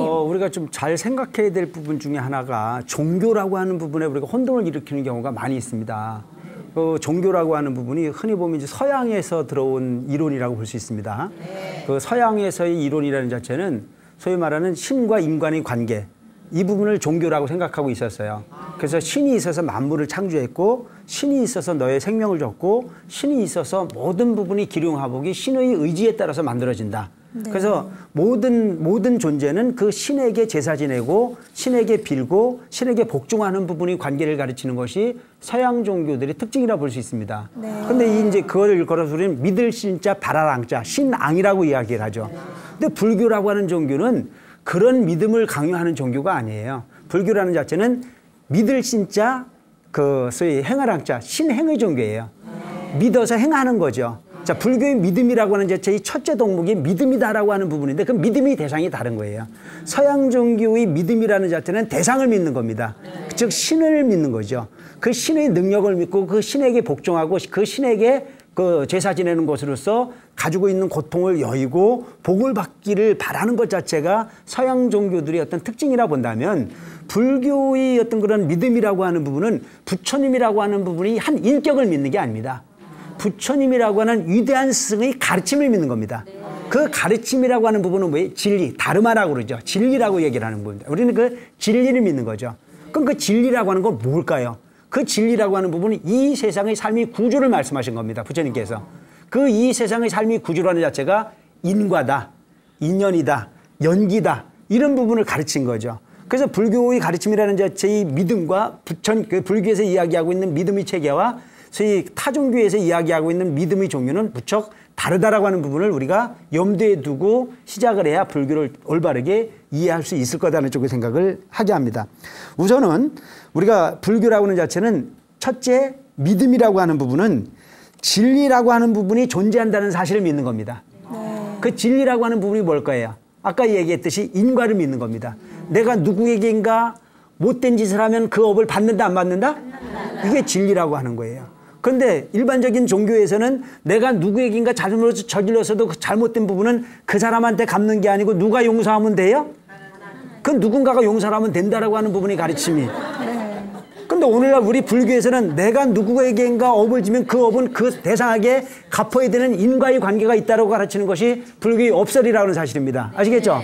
우리가 좀 잘 생각해야 될 부분 중에 하나가 종교라고 하는 부분에 우리가 혼동을 일으키는 경우가 많이 있습니다. 그 종교라고 하는 부분이 흔히 보면 이제 서양에서 들어온 이론이라고 볼 수 있습니다. 그 서양에서의 이론이라는 자체는 소위 말하는 신과 인간의 관계, 이 부분을 종교라고 생각하고 있었어요. 그래서 신이 있어서 만물을 창조했고, 신이 있어서 너의 생명을 줬고, 신이 있어서 모든 부분이 기륭하복이 신의 의지에 따라서 만들어진다. 네. 그래서 모든 존재는 그 신에게 제사 지내고, 신에게 빌고, 신에게 복종하는 부분이 관계를 가르치는 것이 서양 종교들의 특징이라 볼 수 있습니다. 네. 근데 이제 그걸 걸어서 우리는 믿을 신자 바라랑자, 신앙이라고 이야기를 하죠. 근데 불교라고 하는 종교는 그런 믿음을 강요하는 종교가 아니에요. 불교라는 자체는 믿을 신자, 소위 행하랑자, 신행의 종교예요. 믿어서 행하는 거죠. 자, 불교의 믿음이라고 하는 자체의 첫째 덕목이 믿음이다라고 하는 부분인데 그 믿음의 대상이 다른 거예요. 서양 종교의 믿음이라는 자체는 대상을 믿는 겁니다. 즉 신을 믿는 거죠. 그 신의 능력을 믿고 그 신에게 복종하고 그 신에게 그 제사 지내는 것으로서 가지고 있는 고통을 여의고 복을 받기를 바라는 것 자체가 서양 종교들의 어떤 특징이라 본다면, 불교의 어떤 그런 믿음이라고 하는 부분은 부처님이라고 하는 부분이 한 인격을 믿는 게 아닙니다. 부처님이라고 하는 위대한 스승의 가르침을 믿는 겁니다. 그 가르침이라고 하는 부분은 뭐예요? 진리, 다르마라고 그러죠. 진리라고 얘기를 하는 부분입니다. 우리는 그 진리를 믿는 거죠. 그럼 그 진리라고 하는 건 뭘까요? 그 진리라고 하는 부분은 이 세상의 삶의 구조를 말씀하신 겁니다. 부처님께서. 그 이 세상의 삶의 구조라는 자체가 인과다, 인연이다, 연기다, 이런 부분을 가르친 거죠. 그래서 불교의 가르침이라는 자체의 믿음과 불교에서 이야기하고 있는 믿음의 체계와 소위 타종교에서 이야기하고 있는 믿음의 종류는 무척 다르다라고 하는 부분을 우리가 염두에 두고 시작을 해야 불교를 올바르게 이해할 수 있을 거다는 쪽의 생각을 하게 합니다. 우선은 우리가 불교라고 하는 자체는 첫째 믿음이라고 하는 부분은 진리라고 하는 부분이 존재한다는 사실을 믿는 겁니다. 그 진리라고 하는 부분이 뭘 거예요? 아까 얘기했듯이 인과를 믿는 겁니다. 내가 누구에게인가 못된 짓을 하면 그 업을 받는다 안 받는다? 이게 진리라고 하는 거예요. 그런데 일반적인 종교에서는 내가 누구에게인가 잘못을 저질렀어도 그 잘못된 부분은 그 사람한테 갚는 게 아니고 누가 용서하면 돼요? 그 누군가가 용서를 하면 된다라고 하는 부분이 가르침이. 근데 오늘날 우리 불교에서는 내가 누구에게인가 업을 지면 그 업은 그 대상에게 갚아야 되는 인과의 관계가 있다고 가르치는 것이 불교의 업설이라고 하는 사실입니다. 아시겠죠?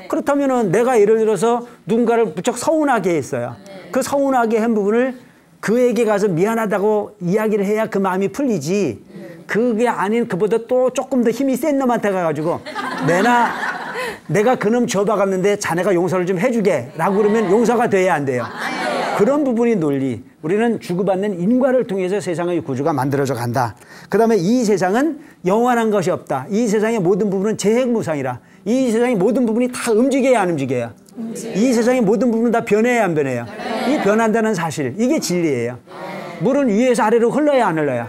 그렇다면은 내가 예를 들어서 누군가를 무척 서운하게 했어요. 그 서운하게 한 부분을 그에게 가서 미안하다고 이야기를 해야 그 마음이 풀리지. 그게 아닌 그보다 또 조금 더 힘이 센 놈한테 가가지고 내가 그놈 줘박았는데 자네가 용서를 좀 해주게 라고 그러면 용서가 돼야 안 돼요. 그런 부분이 논리. 우리는 주고받는 인과를 통해서 세상의 구조가 만들어져 간다. 그 다음에 이 세상은 영원한 것이 없다. 이 세상의 모든 부분은 재행무상이라. 이 세상의 모든 부분이 다 움직여야 안 움직여요. 이 세상의 모든 부분은 다 변해야 안 변해요. 이 변한다는 사실, 이게 진리예요. 물은 위에서 아래로 흘러야 안 흘러요?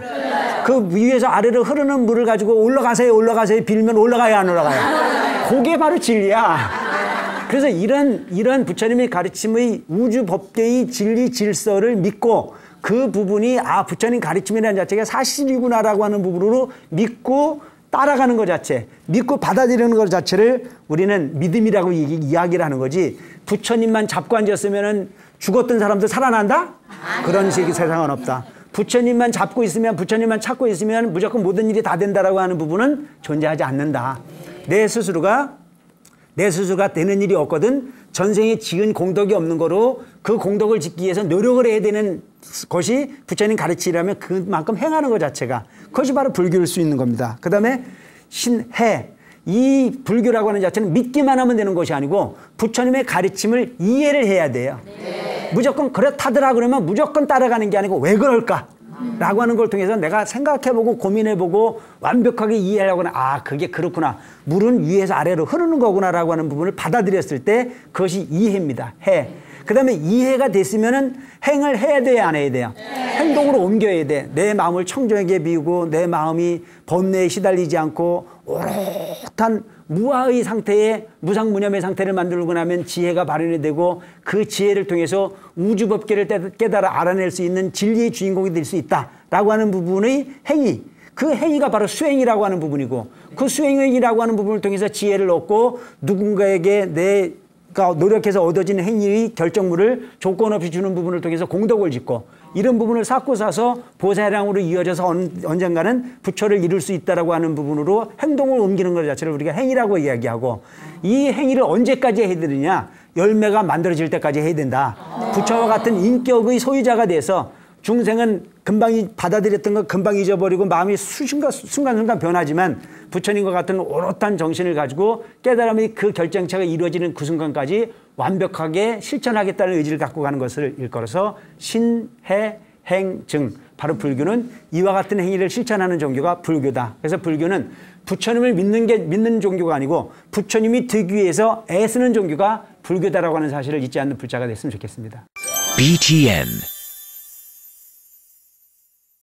그 위에서 아래로 흐르는 물을 가지고 올라가세요 빌면 올라가야 안 올라가요? 그게 바로 진리야. 그래서 이런 부처님의 가르침의 우주 법계의 진리 질서를 믿고 그 부분이 부처님 가르침이라는 자체가 사실이구나라고 하는 부분으로 믿고 따라가는 것 자체, 믿고 받아들이는 것 자체를 우리는 믿음이라고 이야기를 하는 거지. 부처님만 잡고 앉았으면 죽었던 사람도 살아난다? 그런 식의 세상은 없다. 부처님만 잡고 있으면, 부처님만 찾고 있으면 무조건 모든 일이 다 된다라고 하는 부분은 존재하지 않는다. 내 스스로가 되는 일이 없거든 전생에 지은 공덕이 없는 거로 그 공덕을 짓기 위해서 노력을 해야 되는 것이 부처님 가르치라면 그만큼 행하는 것 자체가 그것이 바로 불교일 수 있는 겁니다. 그 다음에 신해. 이 불교라고 하는 자체는 믿기만 하면 되는 것이 아니고 부처님의 가르침을 이해를 해야 돼요. 무조건 그렇다더라 그러면 무조건 따라가는 게 아니고 왜 그럴까? 라고 하는 걸 통해서 내가 생각해보고 고민해보고 완벽하게 이해하려고 하는 그게 그렇구나. 물은 위에서 아래로 흐르는 거구나 라고 하는 부분을 받아들였을 때 그것이 이해입니다. 해. 그 다음에 이해가 됐으면은 행을 해야 돼요, 안 해야 돼요? 행동으로 옮겨야 돼. 내 마음을 청정하게 비우고 내 마음이 번뇌에 시달리지 않고 오롯한 무아의 상태에 무상무념의 상태를 만들고 나면 지혜가 발현이 되고 그 지혜를 통해서 우주법계를 깨달아 알아낼 수 있는 진리의 주인공이 될 수 있다라고 하는 부분의 행위. 그 행위가 바로 수행이라고 하는 부분이고 그 수행이라고 하는 부분을 통해서 지혜를 얻고 누군가에게 내 그러니까 노력해서 얻어진 행위의 결정물을 조건 없이 주는 부분을 통해서 공덕을 짓고 이런 부분을 쌓고 사서 보살향으로 이어져서 언젠가는 부처를 이룰 수 있다라고 하는 부분으로 행동을 옮기는 것 자체를 우리가 행위라고 이야기하고 이 행위를 언제까지 해야 되느냐 열매가 만들어질 때까지 해야 된다. 부처와 같은 인격의 소유자가 돼서 중생은 금방 받아들였던 거 금방 잊어버리고 마음이 순간순간 변하지만 부처님과 같은 오롯한 정신을 가지고 깨달음의 그 결정체가 이루어지는 그 순간까지 완벽하게 실천하겠다는 의지를 갖고 가는 것을 일컬어서 신해행증. 바로 불교는 이와 같은 행위를 실천하는 종교가 불교다. 그래서 불교는 부처님을 믿는 종교가 아니고 부처님이 되기 위해서 애쓰는 종교가 불교다라고 하는 사실을 잊지 않는 불자가 됐으면 좋겠습니다. BTN